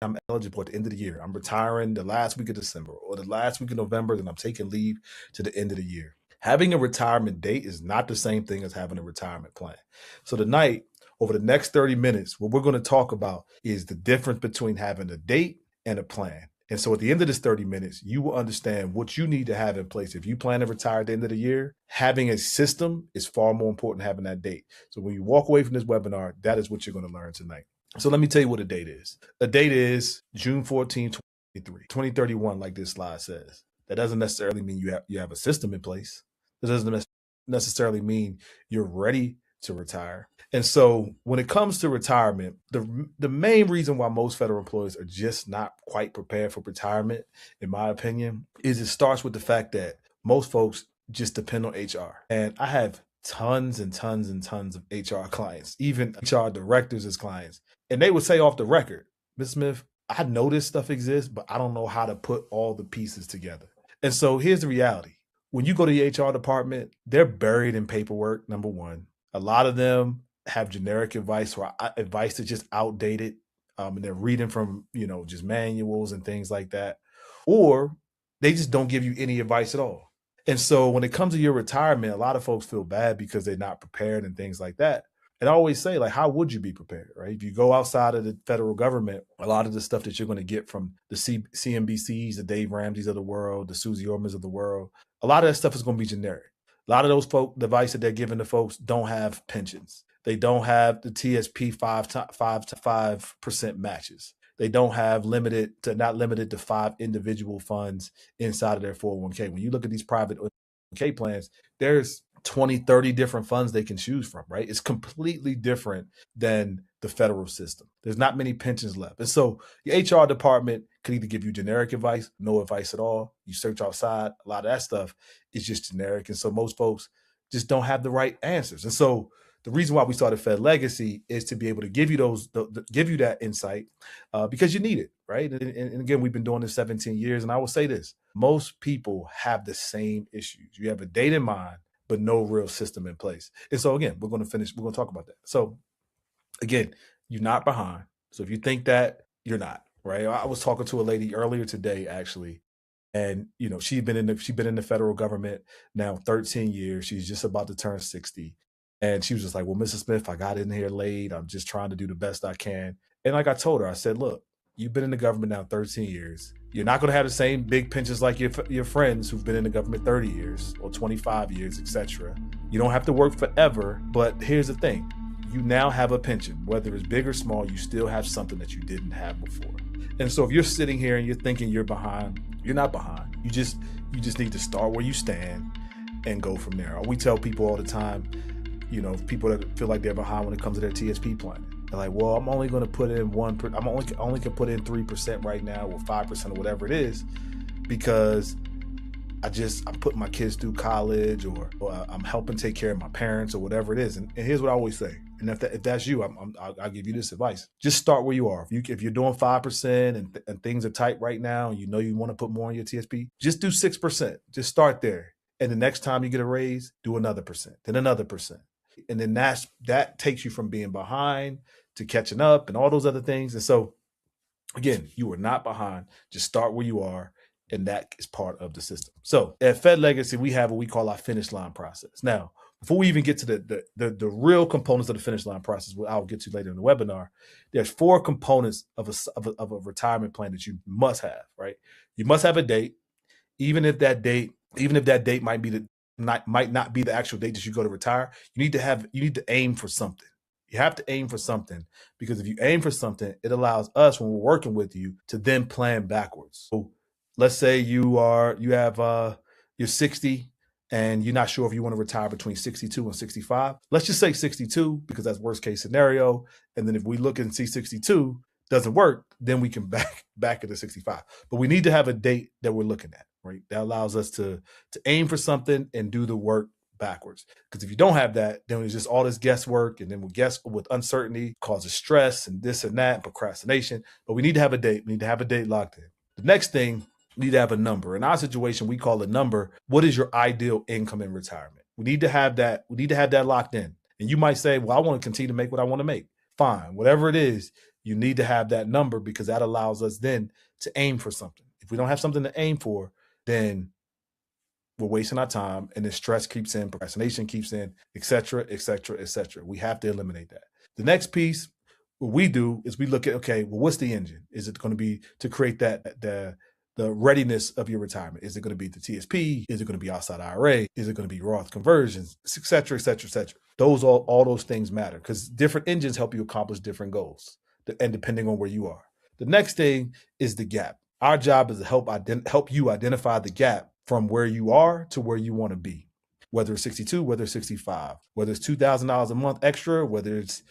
I'm eligible at the end of the year. I'm retiring the last week of December or the last week of November, then I'm taking leave to the end of the year. Having a retirement date is not the same thing as having a retirement plan. So tonight, over the next 30 minutes, what we're going to talk about is the difference between having a date and a plan. And so at the end of this 30 minutes, you will understand what you need to have in place. If you plan to retire at the end of the year, having a system is far more important than having that date. So when you walk away from this webinar, that is what you're going to learn tonight. So let me tell you what a date is. A date is June 14, 2031, like this slide says. That doesn't necessarily mean you have a system in place. That doesn't necessarily mean you're ready to retire. And so when it comes to retirement, the main reason why most federal employees are just not quite prepared for retirement, in my opinion, is it starts with the fact that most folks just depend on HR. And I have tons and tons and tons of HR clients, even HR directors as clients. And they would say off the record, Ms. Smith, I know this stuff exists, but I don't know how to put all the pieces together. And so here's the reality. When you go to the HR department, they're buried in paperwork, number one. A lot of them have generic advice or advice that's just outdated. And they're reading from, just manuals and things like that. Or they just don't give you any advice at all. And so when it comes to your retirement, a lot of folks feel bad because they're not prepared and things like that. And I always say, like, how would you be prepared, right? If you go outside of the federal government, a lot of the stuff that you're going to get from the CNBCs, the Dave Ramseys of the world, the Susie Ormans of the world, a lot of that stuff is going to be generic. A lot of those the advice that they're giving to folks don't have pensions. They don't have the TSP 5% matches. They don't have not limited to 5 individual funds inside of their 401k. When you look at these private 401k plans, there's 20, 30 different funds they can choose from, right? It's completely different than the federal system. There's not many pensions left. And so your HR department could either give you generic advice, no advice at all. You search outside, a lot of that stuff is just generic. And so most folks just don't have the right answers. And so the reason why we started Fed Legacy is to be able to give you give you that insight because you need it, right? And again, we've been doing this 17 years. And I will say this, most people have the same issues. You have a date in mind, but no real system in place. And so again, we're going to talk about that. So again, you're not behind. So if you think that, you're not, right? I was talking to a lady earlier today, actually, and she'd been in the federal government now 13 years. She's just about to turn 60. And she was just like, well, Mrs. Smith, I got in here late. I'm just trying to do the best I can. And like I told her, I said, look, you've been in the government now 13 years. You're not going to have the same big pensions like your friends who've been in the government 30 years or 25 years, etc. You don't have to work forever. But here's the thing. You now have a pension. Whether it's big or small, you still have something that you didn't have before. And so if you're sitting here and you're thinking you're behind, you're not behind. You just need to start where you stand and go from there. We tell people all the time, people that feel like they're behind when it comes to their TSP plan. They're like, well, I'm only going to put in I'm only can put in 3% right now or 5% or whatever it is because I'm putting my kids through college or I'm helping take care of my parents or whatever it is. And here's what I always say. And if that's you, I'll give you this advice. Just start where you are. If you're doing 5% and things are tight right now, and you want to put more on your TSP, just do 6%. Just start there. And the next time you get a raise, do another %, then another %. And then that takes you from being behind to catching up and all those other things. And so, again, you are not behind. Just start where you are, and that is part of the system. So at Fed Legacy, we have what we call our finish line process. Now, before we even get to the real components of the finish line process, what I'll get to later in the webinar, there's 4 components of a retirement plan that you must have, right? You must have a date, even if that date might not be the actual date that you go to retire. You need to aim for something. You have to aim for something because if you aim for something, it allows us when we're working with you to then plan backwards. So let's say you're 60 and you're not sure if you want to retire between 62 and 65. Let's just say 62 because that's worst case scenario. And then if we look and see 62 doesn't work, then we can back it to 65. But we need to have a date that we're looking at, right? That allows us to aim for something and do the work backwards. Because if you don't have that, then it's just all this guesswork, and then with uncertainty causes stress and this and that and procrastination. But we need to have a date. We need to have a date locked in. The next thing, we need to have a number. In our situation, we call a number, what is your ideal income in retirement? We need to have that. We need to have that locked in. And you might say, well, I want to continue to make what I want to make. Fine. Whatever it is, You need to have that number because that allows us then to aim for something. If we don't have something to aim for, then we're wasting our time, and then stress keeps in, procrastination keeps in, et cetera, et cetera, et cetera. We have to eliminate that. The next piece, what we do is we look at, okay, well, what's the engine? Is it going to be to create the readiness of your retirement? Is it going to be the TSP? Is it going to be outside IRA? Is it going to be Roth conversions, et cetera, et cetera, et cetera? All those things matter because different engines help you accomplish different goals, and depending on where you are. The next thing is the gap. Our job is to help you identify the gap from where you are to where you want to be, whether it's 62, whether it's 65, whether it's $2,000 a month extra, whether it's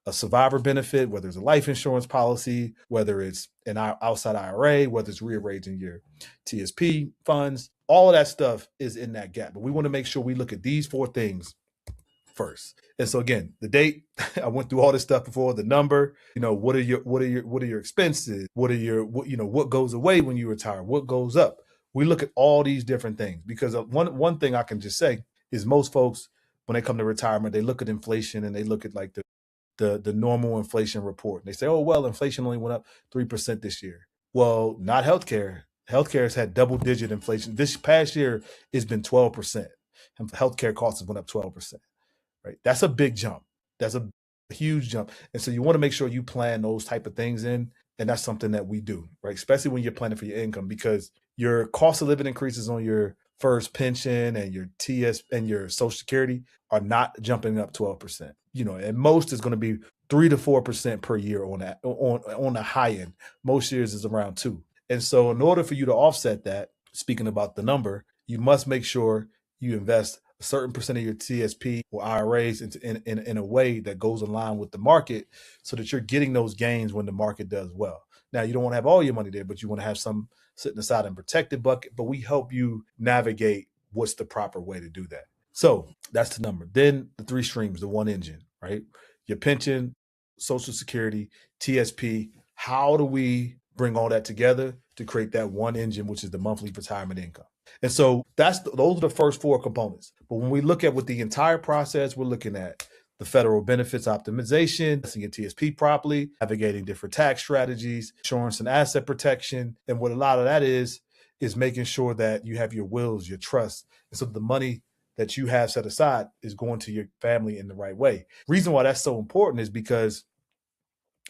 a survivor benefit, whether it's a life insurance policy, whether it's an outside IRA, whether it's rearranging your TSP funds, all of that stuff is in that gap. But we want to make sure we look at these 4 things first. And so again, the date, I went through all this stuff before, the number, what are your expenses? What goes away when you retire? What goes up? We look at all these different things because one thing I can just say is most folks, when they come to retirement, they look at inflation and they look at like the normal inflation report. And they say, oh, well, inflation only went up 3% this year. Well, not healthcare. Healthcare has had double-digit inflation. This past year, it's been 12%. And healthcare costs have went up 12%. Right? That's a big jump. That's a huge jump. And so you want to make sure you plan those type of things in. And that's something that we do, right? Especially when you're planning for your income, because your cost of living increases on your first pension and your TS and your Social Security are not jumping up 12%. And most is going to be 3 to 4% per year on that on the high end. Most years is around 2. And so in order for you to offset that, speaking about the number, you must make sure you invest a certain percent of your TSP or IRAs in a way that goes in line with the market so that you're getting those gains when the market does well. Now, you don't want to have all your money there, but you want to have some sitting aside in a protected bucket, but we help you navigate what's the proper way to do that. So that's the number. Then the 3 streams, the 1 engine, right? Your pension, Social Security, TSP. How do we bring all that together to create that 1 engine, which is the monthly retirement income? And so those are the first 4 components. But when we look at with the entire process, we're looking at the federal benefits optimization, investing in TSP properly, navigating different tax strategies, insurance and asset protection. And what a lot of that is making sure that you have your wills, your trusts. And so the money that you have set aside is going to your family in the right way. Reason why that's so important is because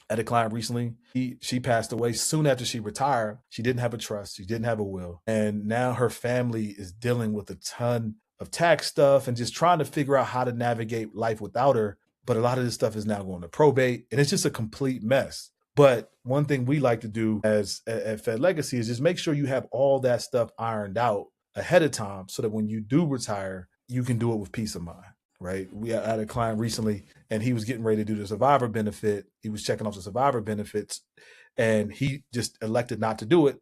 I had a client recently, she passed away soon after she retired. She didn't have a trust. She didn't have a will. And now her family is dealing with a ton of tax stuff and just trying to figure out how to navigate life without her. But a lot of this stuff is now going to probate and it's just a complete mess. But one thing we like to do at Fed Legacy is just make sure you have all that stuff ironed out ahead of time so that when you do retire, you can do it with peace of mind. Right. We had a client recently and he was getting ready to do the survivor benefit. He was checking off the survivor benefits and he just elected not to do it.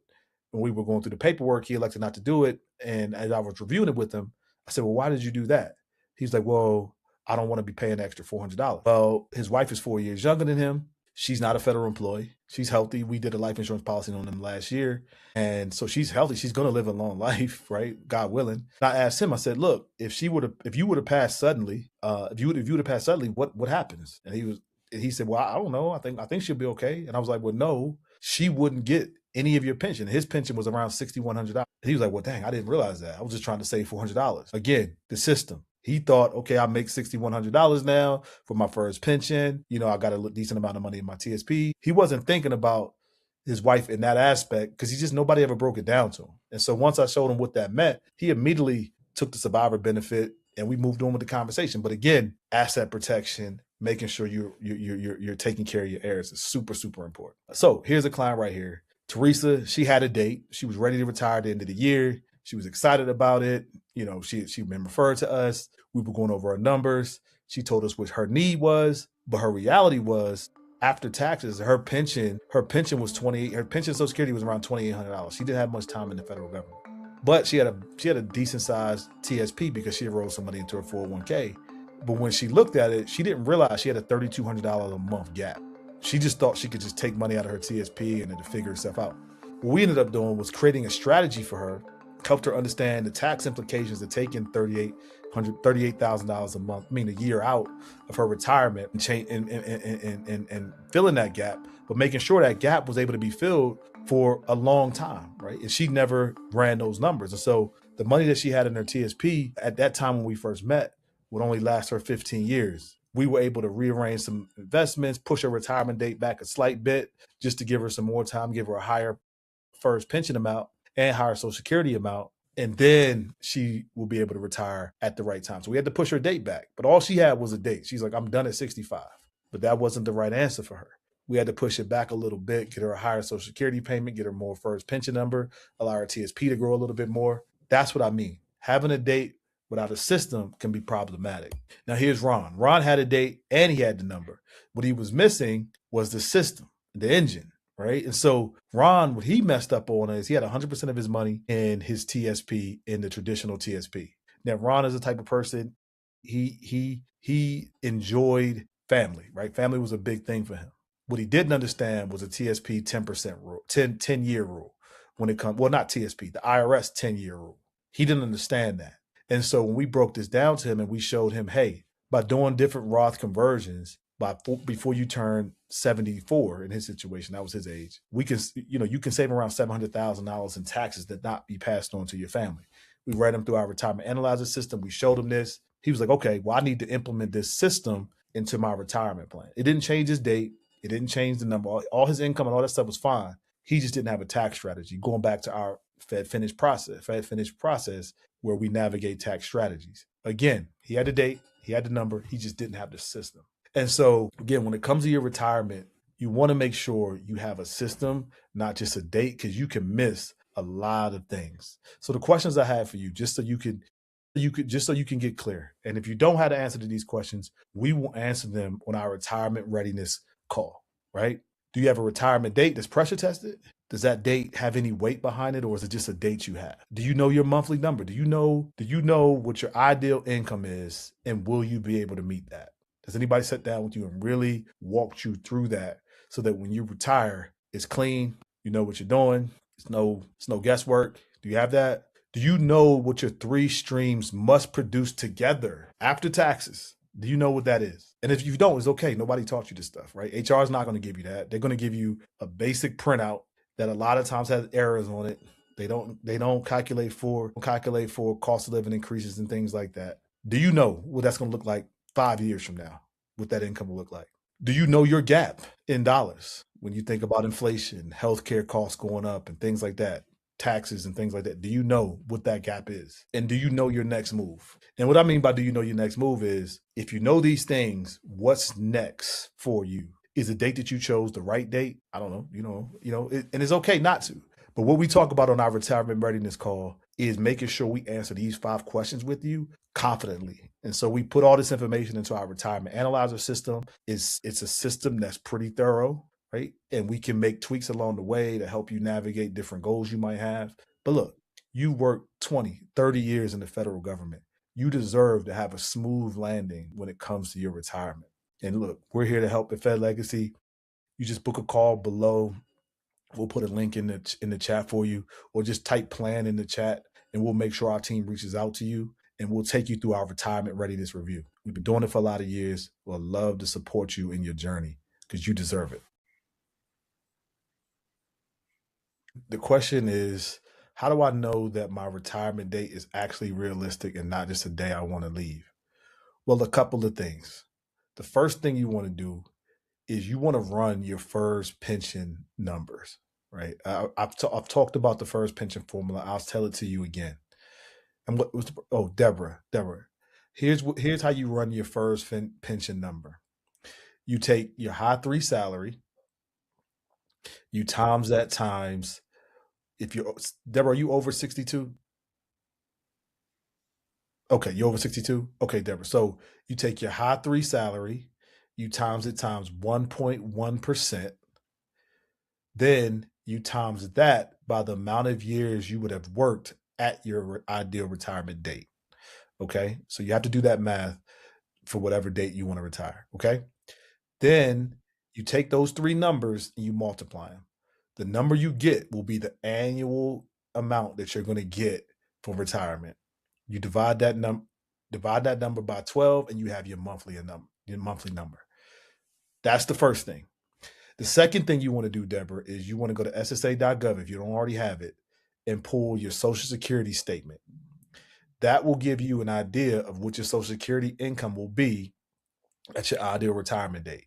When we were going through the paperwork, he elected not to do it. And as I was reviewing it with him, I said, well, why did you do that? He's like, well, I don't want to be paying the extra $400. Well, his wife is 4 years younger than him. She's not a federal employee. She's healthy. We did a life insurance policy on them last year. And so she's healthy. She's going to live a long life, right? God willing. And I asked him, I said, look, if you would have passed suddenly, what happens? And he said, well, I don't know. I think she'll be okay. And I was like, well, no, she wouldn't get any of your pension. His pension was around $6,100. And he was like, well, dang, I didn't realize that. I was just trying to save $400. Again, the system. He thought, okay, I make $6,100 now for my first pension. I got a decent amount of money in my TSP. He wasn't thinking about his wife in that aspect because nobody ever broke it down to him. And so once I showed him what that meant, he immediately took the survivor benefit and we moved on with the conversation. But again, asset protection, making sure you're taking care of your heirs is super, super important. So here's a client right here. Teresa, she had a date. She was ready to retire at the end of the year. She was excited about it. She'd been referred to us. We were going over her numbers. She told us what her need was, but her reality was after taxes, her pension was her pension Social Security was around $2,800. She didn't have much time in the federal government, but she had a decent sized TSP because she enrolled some money into her 401k. But when she looked at it, she didn't realize she had a $3,200 a month gap. She just thought she could just take money out of her TSP and then to figure herself out. What we ended up doing was creating a strategy for her, helped her understand the tax implications of taking $38,000 a month, a year out of her retirement and filling that gap, but making sure that gap was able to be filled for a long time, right? And she never ran those numbers. And so the money that she had in her TSP at that time when we first met would only last her 15 years. We were able to rearrange some investments, push her retirement date back a slight bit just to give her some more time, give her a higher first pension amount and higher Social Security amount. And then she will be able to retire at the right time. So we had to push her date back. But all she had was a date. She's like, I'm done at 65. But that wasn't the right answer for her. We had to push it back a little bit, get her a higher Social Security payment, get her more first pension number, allow her TSP to grow a little bit more. That's what I mean. Having a date without a system can be problematic. Now here's Ron. Ron had a date and he had the number. What he was missing was the system, the engine, right? And so Ron, what he messed up on is he had 100% of his money in his TSP, in the traditional TSP. Now Ron is the type of person, he enjoyed family, right? Family was a big thing for him. What he didn't understand was a TSP 10% rule, 10-year rule when it comes, well, not TSP, the IRS 10-year rule. He didn't understand that. And so when we broke this down to him and we showed him, hey, by doing different Roth conversions, before you turn 74 in his situation, that was his age, we can, you can save around $700,000 in taxes that not be passed on to your family. We read him through our retirement analyzer system. We showed him this. He was like, okay, well, I need to implement this system into my retirement plan. It didn't change his date. It didn't change the number. All his income and all that stuff was fine. He just didn't have a tax strategy. Going back to our Fed Finish process where we navigate tax strategies. Again, he had the date, he had the number, he just didn't have the system. And so again, when it comes to your retirement, you want to make sure you have a system, not just a date, because you can miss a lot of things. So the questions I have for you, just so you can get clear. And if you don't have the answer to these questions, we will answer them on our retirement readiness call, right? Do you have a retirement date that's pressure tested? Does that date have any weight behind it, or is it just a date you have? Do you know your monthly number? Do you know what your ideal income is, and will you be able to meet that? Does anybody sit down with you and really walk you through that so that when you retire, it's clean, you know what you're doing, it's no guesswork? Do you have that? Do you know what your 3 streams must produce together after taxes? Do you know what that is? And if you don't, it's okay. Nobody taught you this stuff, right? HR is not going to give you that. They're going to give you a basic printout that a lot of times has errors on it. They don't calculate for cost of living increases and things like that. Do you know what that's going to look like 5 years from now? What that income will look like? Do you know your gap in dollars when you think about inflation, healthcare costs going up, and things like that? Taxes and things like that. Do you know what that gap is? And do you know your next move? And what I mean by do you know your next move is, if you know these things, what's next for you? Is the date that you chose the right date? I don't know, and it's okay not to. But what we talk about on our retirement readiness call is making sure we answer these 5 questions with you confidently. And so we put all this information into our retirement analyzer system. It's a system that's pretty thorough, right? And we can make tweaks along the way to help you navigate different goals you might have. But look, you worked 20, 30 years in the federal government. You deserve to have a smooth landing when it comes to your retirement. And look, we're here to help at Fed Legacy. You just book a call below. We'll put a link in the chat for you, or just type plan in the chat, and we'll make sure our team reaches out to you, and we'll take you through our retirement readiness review. We've been doing it for a lot of years. We'll love to support you in your journey because you deserve it. The question is, how do I know that my retirement date is actually realistic and not just a day I want to leave? Well, a couple of things. The first thing you want to do is you want to run your first pension numbers, right? I've talked about the first pension formula. I'll tell it to you again. And what was Deborah, here's how you run your first pension number. You take your high 3 salary, you times that times, if you're, Deborah, are you over 62? Okay, you're over 62? Okay, Deborah. So you take your high 3 salary, you times it times 1.1%. Then you times that by the amount of years you would have worked at your ideal retirement date. Okay, so you have to do that math for whatever date you want to retire. Okay, then you take those 3 numbers and you multiply them. The number you get will be the annual amount that you're going to get for retirement. You divide that number by 12, and you have your monthly number. That's the first thing. The second thing you want to do, Deborah, is you want to go to ssa.gov if you don't already have it and pull your Social Security statement. That will give you an idea of what your Social Security income will be at your ideal retirement date.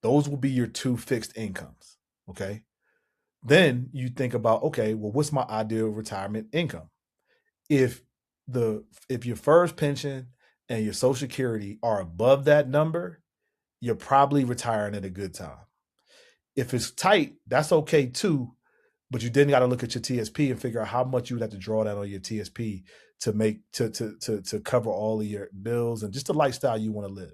Those will be your two fixed incomes. Okay. Then you think about, okay, well, what's my ideal retirement income? If your first pension and your Social Security are above that number, you're probably retiring at a good time. If it's tight, that's okay too, but you then got to look at your TSP and figure out how much you would have to draw down on your TSP to make to cover all of your bills and just the lifestyle you want to live.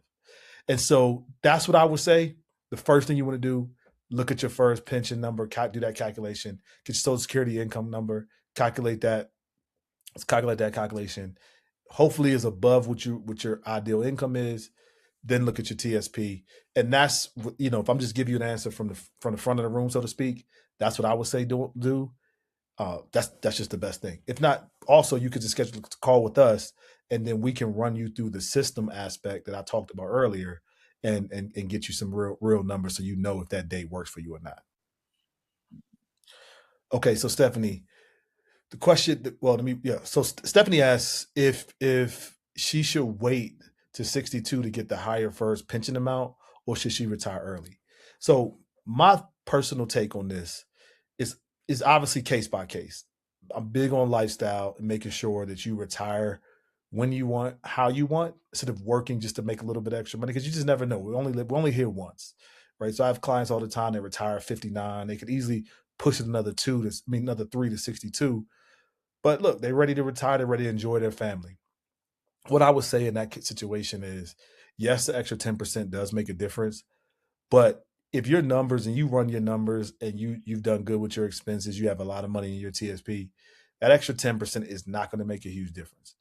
And so that's what I would say. The first thing you want to do, look at your first pension number, do that calculation, get your Social Security income number, calculate that. Let's calculate that calculation. Hopefully, is above what your ideal income is. Then look at your TSP, and that's if I'm just giving you an answer from the front of the room, so to speak, that's what I would say do. That's just the best thing. If not, also you could just schedule a call with us, and then we can run you through the system aspect that I talked about earlier, and get you some real numbers so you know if that date works for you or not. Okay, so Stephanie, the question, well, so Stephanie asks if she should wait to 62 to get the higher first pension amount, or should she retire early? So my personal take on this is obviously case by case. I'm big on lifestyle and making sure that you retire when you want, how you want, instead of working just to make a little bit extra money, because you just never know. We only here once, right? So I have clients all the time that retire at 59. They could easily push it another 3 to 62. But look, they're ready to retire. They're ready to enjoy their family. What I would say in that situation is, yes, the extra 10% does make a difference. But if your numbers and you run your numbers and you've done good with your expenses, you have a lot of money in your TSP, that extra 10% is not going to make a huge difference.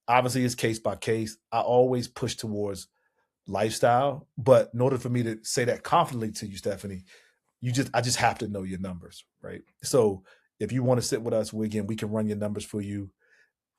Obviously, it's case by case. I always push towards lifestyle, but in order for me to say that confidently to you, Stephanie, I just have to know your numbers, right? So if you want to sit with us, we can run your numbers for you,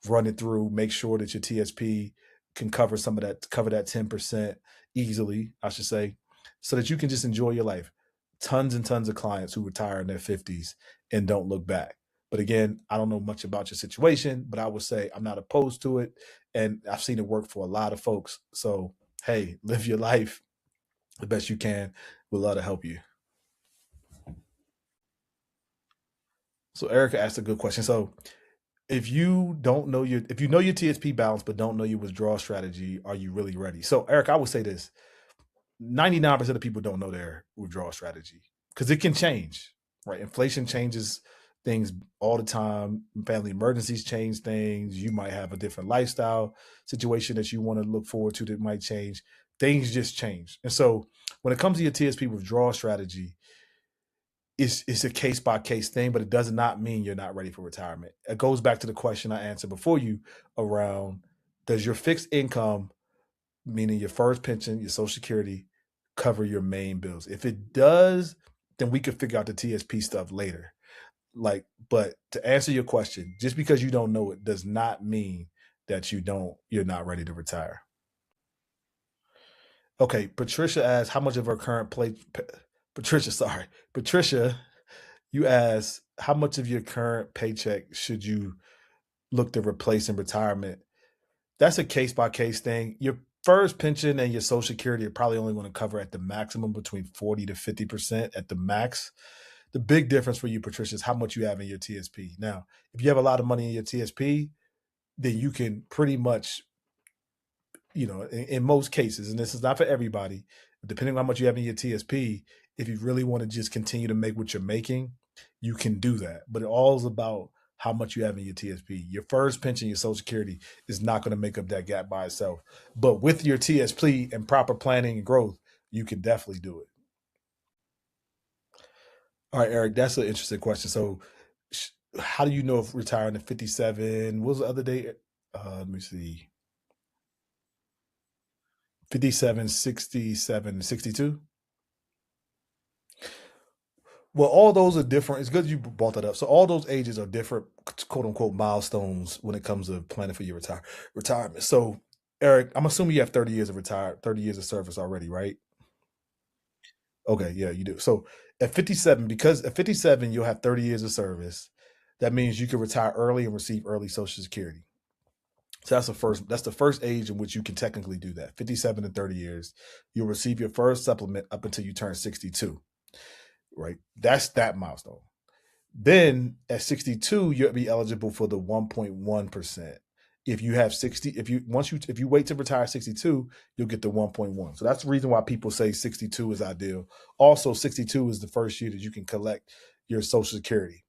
run it through, make sure that your TSP can cover that 10% easily, I should say, so that you can just enjoy your life. Tons and tons of clients who retire in their 50s and don't look back. But again, I don't know much about your situation, but I would say I'm not opposed to it. And I've seen it work for a lot of folks. So, hey, live your life the best you can. We'd love to help you. So Erica asked a good question. So if you know your TSP balance but don't know your withdrawal strategy, are you really ready? So Eric, I would say this: 99% of people don't know their withdrawal strategy because it can change, right? Inflation changes things all the time. Family emergencies change things. You might have a different lifestyle situation that you want to look forward to that might change. Things just change. And so when it comes to your TSP withdrawal strategy, it's a case by case thing, but it does not mean you're not ready for retirement. It goes back to the question I answered before you around, does your fixed income, meaning your first pension, your Social Security, cover your main bills? If it does, then we could figure out the TSP stuff later. But to answer your question, just because you don't know it does not mean that you're not ready to retire. Okay, Patricia asked how much of her current play. Patricia, you asked how much of your current paycheck should you look to replace in retirement. That's a case by case thing. Your first pension and your Social Security are probably only going to cover at the maximum between 40 to 50% at the max. The big difference for you, Patricia, is how much you have in your TSP. Now, if you have a lot of money in your TSP, then you can pretty much, in most cases, and this is not for everybody, depending on how much you have in your TSP, if you really want to just continue to make what you're making, you can do that. But it all is about how much you have in your TSP. Your first pension, your Social Security is not going to make up that gap by itself. But with your TSP and proper planning and growth, you can definitely do it. All right, Eric, that's an interesting question. So, how do you know if retiring at 57? What was the other date? Let me see. 57, 67, 62? Well, all those are different. It's good you brought that up. So all those ages are different, quote unquote, milestones when it comes to planning for your retirement. So, Eric, I'm assuming you have 30 years of 30 years of service already, right? Okay, yeah, you do. So at 57, because at 57 you'll have 30 years of service. That means you can retire early and receive early Social Security. So that's the first age in which you can technically do that. 57 and 30 years, you'll receive your first supplement up until you turn 62, right? That's that milestone. Then at 62, you'll be eligible for the 1.1%. If you have 60, if you wait to retire 62, you'll get the 1.1. So that's the reason why people say 62 is ideal. Also, 62 is the first year that you can collect your Social Security.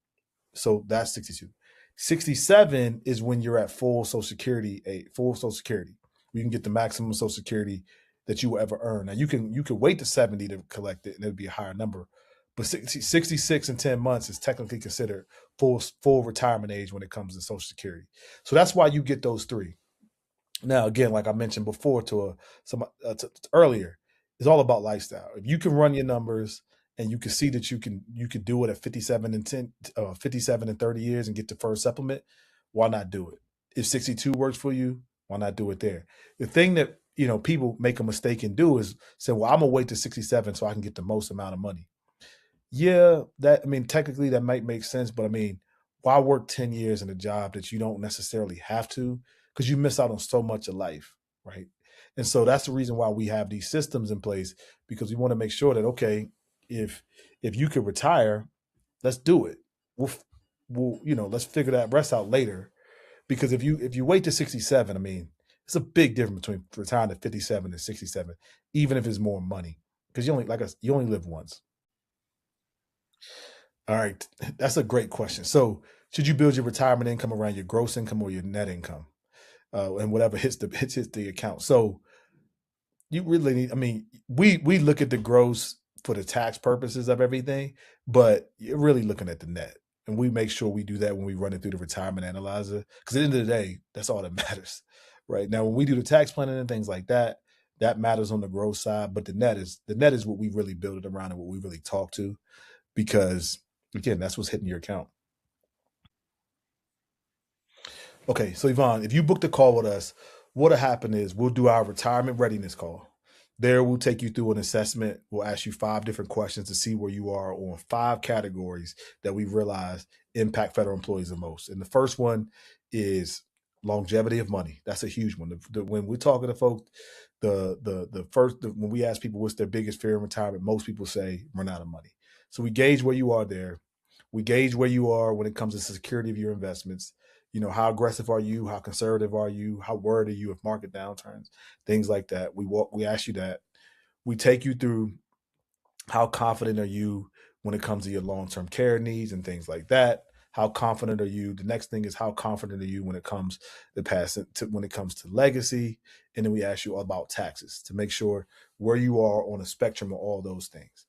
So that's 62. 67 is when you're at full Social Security, full Social Security. You can get the maximum Social Security that you will ever earn. Now you can wait to 70 to collect it, and it'll be a higher number. But 66 and 10 months is technically considered full retirement age when it comes to Social Security. So that's why you get those three. Now, again, like I mentioned before earlier, it's all about lifestyle. If you can run your numbers and you can see that you can do it at 57 and 30 years and get the first supplement, why not do it? If 62 works for you, why not do it there? The thing that people make a mistake and do is say, well, I'm gonna wait to 67 so I can get the most amount of money. Yeah, technically that might make sense, but why work 10 years in a job that you don't necessarily have to, because you miss out on so much of life, right? And so that's the reason why we have these systems in place, because we want to make sure that, okay, if you could retire, let's do it. Let's figure that rest out later, because if you wait to 67, it's a big difference between retiring at 57 and 67, even if it's more money, because you only live once. All right, that's a great question. So, should you build your retirement income around your gross income or your net income, and whatever hits the account? So, you really need. We look at the gross for the tax purposes of everything, but you're really looking at the net, and we make sure we do that when we run it through the retirement analyzer. Because at the end of the day, that's all that matters, right? Now, when we do the tax planning and things like that, that matters on the gross side, but the net is what we really build it around and what we really talk to, because again, that's what's hitting your account. Okay, so Yvonne, if you booked a call with us, what'll happen is we'll do our retirement readiness call. There, we'll take you through an assessment. We'll ask you 5 different questions to see where you are on 5 categories that we realize impact federal employees the most. And the first one is longevity of money. That's a huge one. When we're talking to folks, when we ask people what's their biggest fear in retirement, most people say run out of money. So we gauge where you are there. We gauge where you are when it comes to the security of your investments. How aggressive are you? How conservative are you? How worried are you of market downturns? Things like that. We ask you that. We take you through how confident are you when it comes to your long-term care needs and things like that. How confident are you? The next thing is, how confident are you when it comes to legacy? And then we ask you about taxes to make sure where you are on a spectrum of all those things.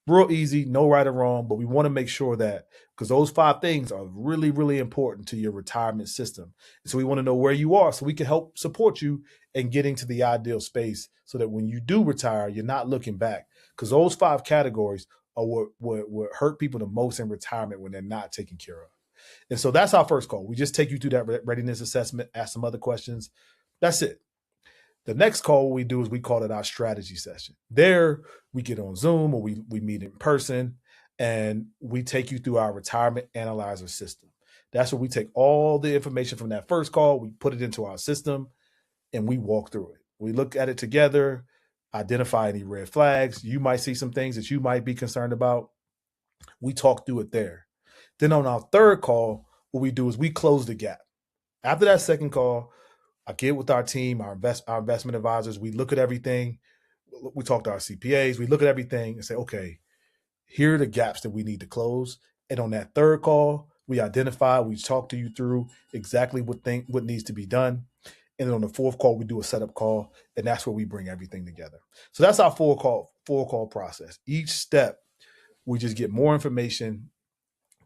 Real easy, no right or wrong, but we want to make sure that, because those 5 things are really, really important to your retirement system. So we want to know where you are so we can help support you in getting to the ideal space, so that when you do retire, you're not looking back, because those 5 categories are what hurt people the most in retirement when they're not taken care of. And so that's our first call. We just take you through that readiness assessment, ask some other questions. That's it. The next call we do is we call it our strategy session. There we get on Zoom or we meet in person, and we take you through our retirement analyzer system. That's where we take all the information from that first call, we put it into our system, and we walk through it. We look at it together, identify any red flags. You might see some things that you might be concerned about. We talk through it there. Then on our third call, what we do is we close the gap. After that second call, I get with our team, our investment advisors. We look at everything. We talk to our CPAs. We look at everything and say, okay, here are the gaps that we need to close. And on that third call, we talk to you through exactly what needs to be done. And then on the fourth call, we do a setup call, and that's where we bring everything together. So that's our four call process. Each step, we just get more information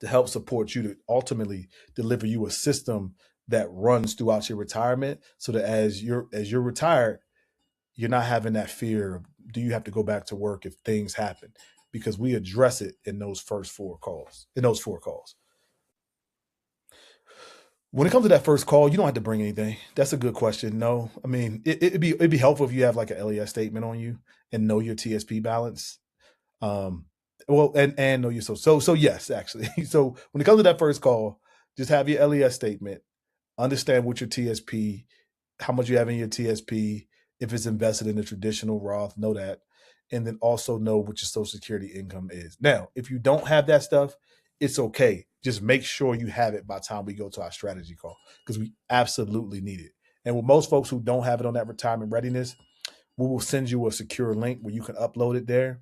to help support you to ultimately deliver you a system that runs throughout your retirement, so that as you're retired, you're not having that fear of, do you have to go back to work if things happen? Because we address it in those first 4 calls. When it comes to that first call, you don't have to bring anything. That's a good question. No, it'd be helpful if you have like an LES statement on you and know your TSP balance. Well, and no, you so yes, actually. So when it comes to that first call, just have your LES statement, understand what your TSP, how much you have in your TSP, if it's invested in a traditional Roth, know that, and then also know what your Social Security income is. Now, if you don't have that stuff, it's okay. Just make sure you have it by the time we go to our strategy call, because we absolutely need it. And with most folks who don't have it on that retirement readiness, we will send you a secure link where you can upload it there,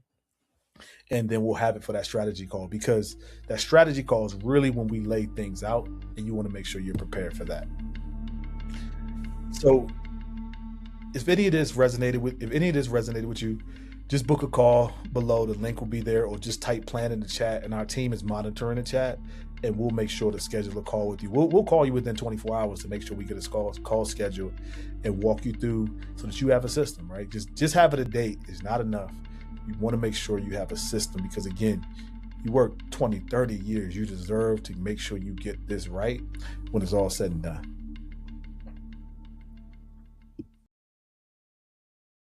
and then we'll have it for that strategy call, because that strategy call is really when we lay things out, and you want to make sure you're prepared for that. So if any of this resonated with you, just book a call below. The link will be there, or just type plan in the chat, and our team is monitoring the chat, and we'll make sure to schedule a call with you. We'll call you within 24 hours to make sure we get a call scheduled and walk you through, so that you have a system, right? Just having a date is not enough. You want to make sure you have a system, because again, you work 20, 30 years. You deserve to make sure you get this right when it's all said and done.